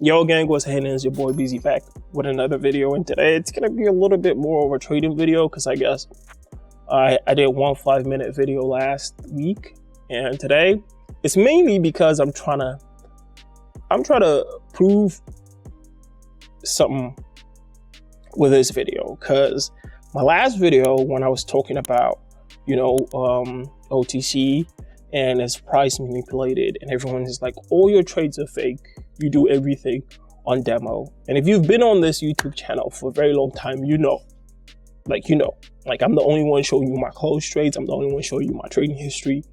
Yo gang, what's happening? It's your boy Beezy back with another video, and today it's gonna be a little bit more of a trading video because I guess I did one 5-minute video last week, and today it's mainly because I'm trying to prove something with this video. Because my last video, when I was talking about OTC and it's price manipulated, and everyone is like, all your trades are fake, you do everything on demo. And if you've been on this YouTube channel for a very long time, you know, I'm the only one showing you my close trades, I'm the only one showing you my trading history,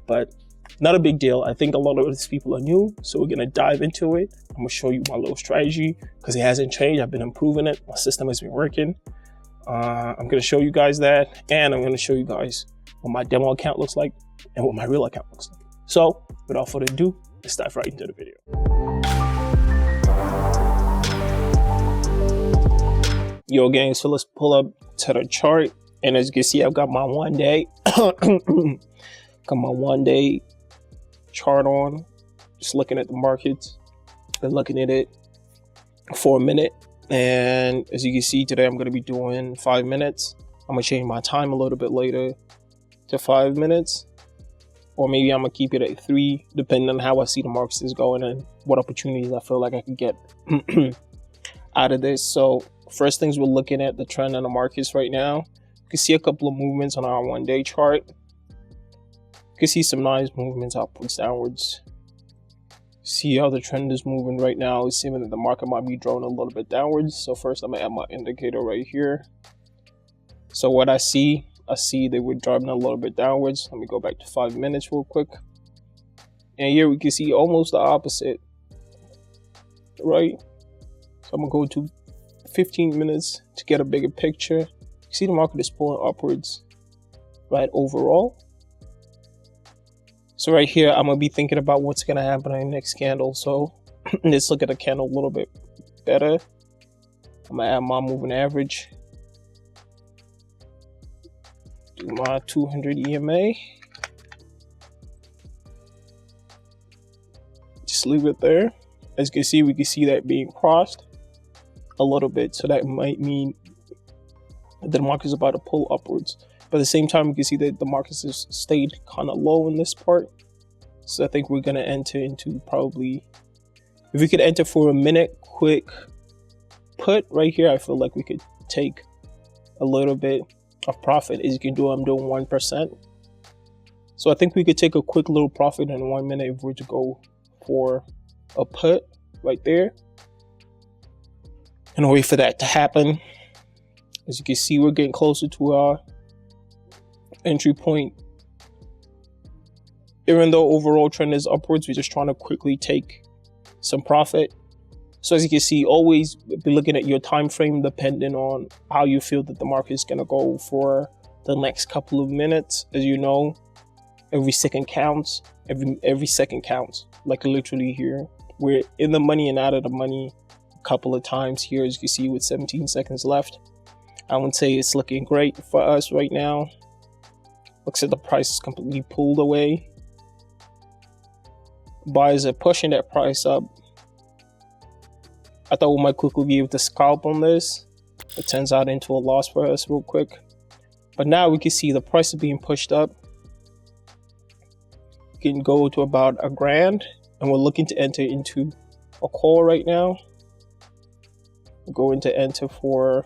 but not a big deal. I think a lot of these people are new, so we're gonna dive into it. I'm gonna show you my little strategy because it hasn't changed. I've been improving it, my system has been working. I'm gonna show you guys that, and I'm gonna show you guys what my demo account looks like and what my real account looks like. So without further ado, let's dive right into the video. Yo gang, so let's pull up to the chart, and as you can see, I've got my 1 day got my 1 day chart on, just looking at the markets. Been looking at it for a minute, and as you can see, today I'm going to be doing 5 minutes. I'm gonna change my time a little bit later to 5 minutes, or maybe I'm gonna keep it at 3, depending on how I see the markets is going and what opportunities I feel like I can get out of this. So first things, we're looking at the trend in the markets right now. You can see a couple of movements on our 1 day chart. You can see some nice movements upwards, downwards. See how the trend is moving right now. It's seeming that the market might be drawn a little bit downwards. So first I'm gonna add my indicator right here. So what I see they were driving a little bit downwards. Let me go back to 5 minutes real quick. And here we can see almost the opposite, right? So I'm gonna go to 15 minutes to get a bigger picture. You see the market is pulling upwards, right, overall. So right here, I'm gonna be thinking about what's gonna happen in the next candle. So let's look at the candle a little bit better. I'm gonna add my moving average. Do my 200 EMA. Just leave it there. As you can see, we can see that being crossed a little bit. So that might mean that the market is about to pull upwards. But at the same time, you can see that the market has stayed kind of low in this part. So I think we're going to enter into probably, if we could enter for a minute quick put right here, I feel like we could take a little bit of profit. As you can do, I'm doing 1%. So I think we could take a quick little profit in 1 minute if we're to go for a put right there. And wait for that to happen. As you can see, we're getting closer to our entry point. Even though overall trend is upwards, we're just trying to quickly take some profit. So as you can see, always be looking at your time frame depending on how you feel that the market is going to go for the next couple of minutes. As you know, every second counts. Every second counts. Like literally here, we're in the money and out of the money a couple of times here, as you can see, with 17 seconds left. I wouldn't say it's looking great for us right now. Looks like the price is completely pulled away. Buyers are pushing that price up. I thought we might quickly be able to scalp on this. It turns out into a loss for us real quick. But now we can see the price is being pushed up. We can go to about $1,000, and we're looking to enter into a call right now. We're going to enter for,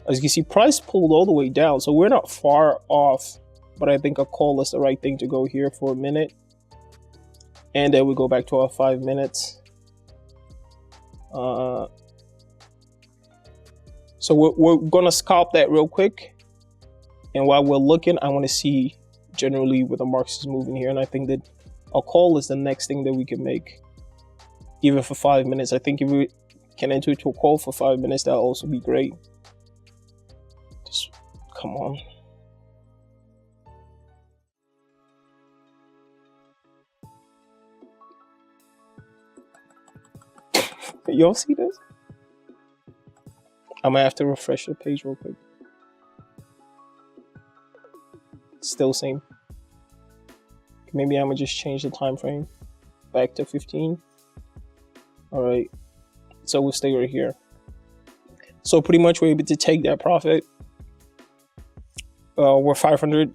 as you can see, price pulled all the way down, so we're not far off, but I think a call is the right thing to go here for a minute. And then we go back to our 5 minutes. So we're gonna scalp that real quick. And while we're looking, I want to see generally where the market is moving here. And I think that a call is the next thing that we can make, even for 5 minutes. I think if we can enter into a call for 5 minutes, that'll also be great. Just come on. Y'all see this? I'm gonna have to refresh the page real quick. Still same. Maybe I'm gonna just change the time frame back to 15. All right, so we'll stay right here. So pretty much we're able to take that profit. We're 500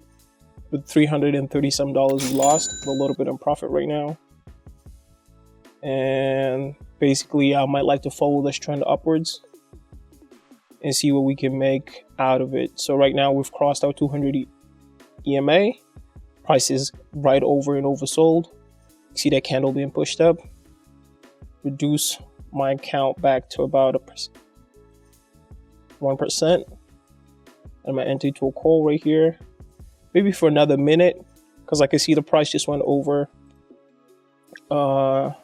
with $330 some we lost, a little bit in profit right now. And basically I might like to follow this trend upwards and see what we can make out of it. So right now we've crossed our 200 EMA. Price is right over and oversold. See that candle being pushed up. Reduce my account back to about 1%. I'm gonna enter into a call right here, maybe for another minute, because I can see the price just went over. So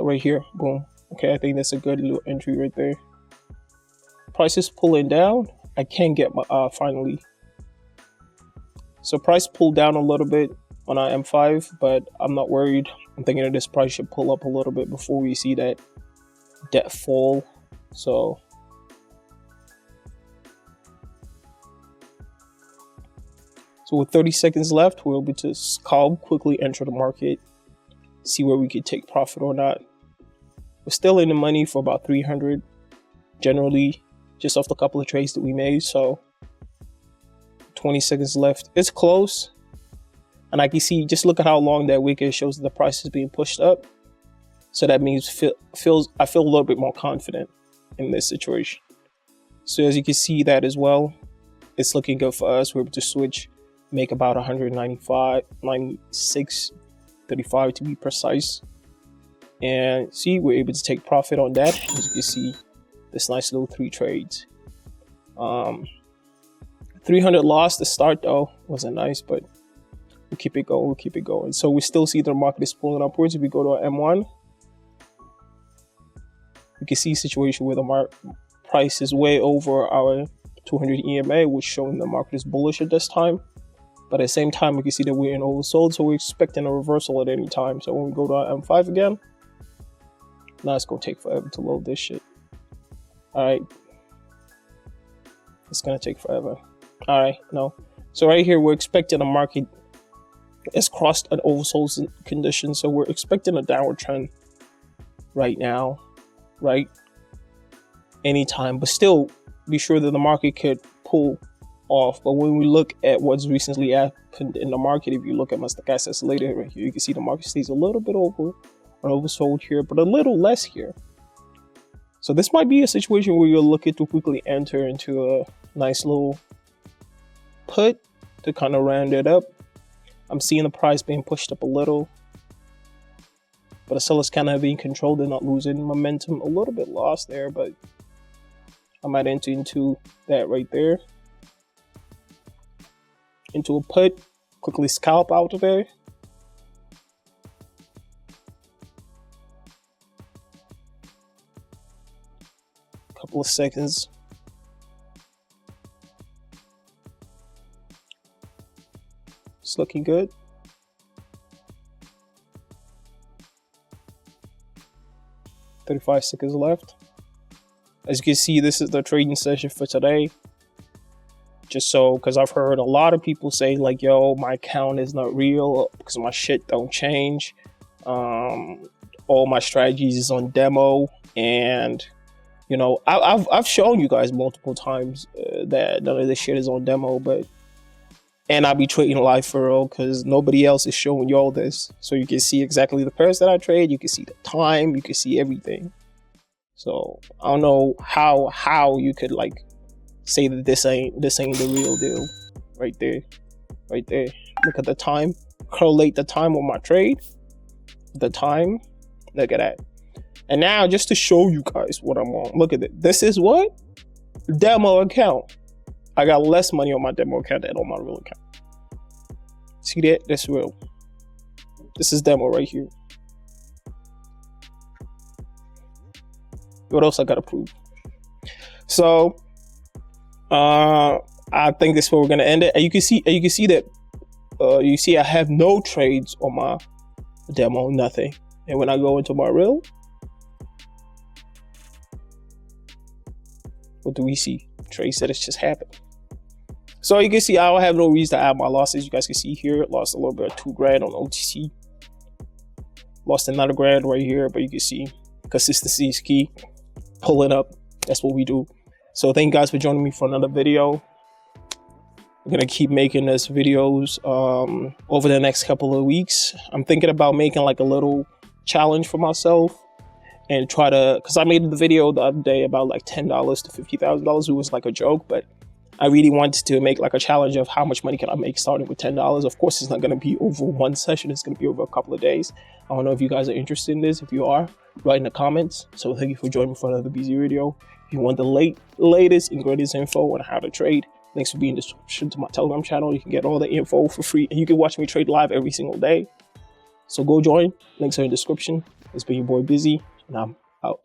right here, boom. Okay, I think that's a good little entry right there. Price is pulling down. I can't get my finally. So price pulled down a little bit on our M5, but I'm not worried. I'm thinking that this price should pull up a little bit before we see that debt fall. So with 30 seconds left, we'll be able to scalp, quickly enter the market, see where we could take profit or not. We're still in the money for about 300 generally, just off the couple of trades that we made. So 20 seconds left. It's close. And I can see, just look at how long that wick is, shows that the price is being pushed up. So that means I feel a little bit more confident in this situation. So as you can see that as well, it's looking good for us. We're able to switch, make about 195, 96, 35 to be precise. And see, we're able to take profit on that. As you can see, this nice little 3 trades. 300 loss to start though, wasn't nice, but we'll keep it going, we'll keep it going. So we still see the market is pulling upwards. If we go to our M1, we can see a situation where the price is way over our 200 EMA, which showing the market is bullish at this time. But at the same time, we can see that we're in oversold, so we're expecting a reversal at any time. So when we go to our M5 again, now it's gonna take forever to load this shit. All right, it's gonna take forever. All right, no. So right here, we're expecting a market has crossed an oversold condition, so we're expecting a downward trend right now, right? Anytime, but still be sure that the market could pull off. But when we look at what's recently happened in the market, if you look at my stochastics later right here, you can see the market stays a little bit over or oversold here, but a little less here. So this might be a situation where you're looking to quickly enter into a nice little put to kind of round it up. I'm seeing the price being pushed up a little, but the seller's kind of being controlled and not losing momentum. A little bit lost there, but I might enter into that right there. Into a put, quickly scalp out of there. Couple of seconds. It's looking good. $35 seconds left. As you can see, this is the trading session for today. Just so, because I've heard a lot of people say like, yo, my account is not real because my shit don't change. All my strategies is on demo, and you know, I've shown you guys multiple times that none of this shit is on demo, and I'll be trading live for real because nobody else is showing y'all this. So you can see exactly the pairs that I trade. You can see the time. You can see everything. So I don't know how you could like say that this ain't the real deal. Right there. Look at the time. Correlate the time on my trade. The time. Look at that. And now just to show you guys what I'm on. Look at it. This is what? Demo account. I got less money on my demo account than on my real account. See that? That's real. This is demo right here. What else I gotta prove? So I think this is where we're gonna end it. And you can see that you see I have no trades on my demo, nothing. And when I go into my real, what do we see? Trades that it's just happened. So you can see I don't have no reason to add my losses. You guys can see here, lost a little bit of $2 grand on OTC. Lost another grand right here, but you can see Consistency is key. Pulling up, that's what we do. So thank you guys for joining me for another video. I'm gonna keep making this videos over the next couple of weeks. I'm thinking about making like a little challenge for myself and try to, because I made the video the other day about like $10 to $50,000. It was like a joke, but I really wanted to make like a challenge of how much money can I make starting with $10. Of course, it's not going to be over one session. It's going to be over a couple of days. I don't know if you guys are interested in this. If you are, write in the comments. So thank you for joining me for another Beezy video. If you want the latest and greatest info on how to trade, links will be in the description to my Telegram channel. You can get all the info for free, and you can watch me trade live every single day. So go join. Links are in the description. It's been your boy Beezy, and I'm out.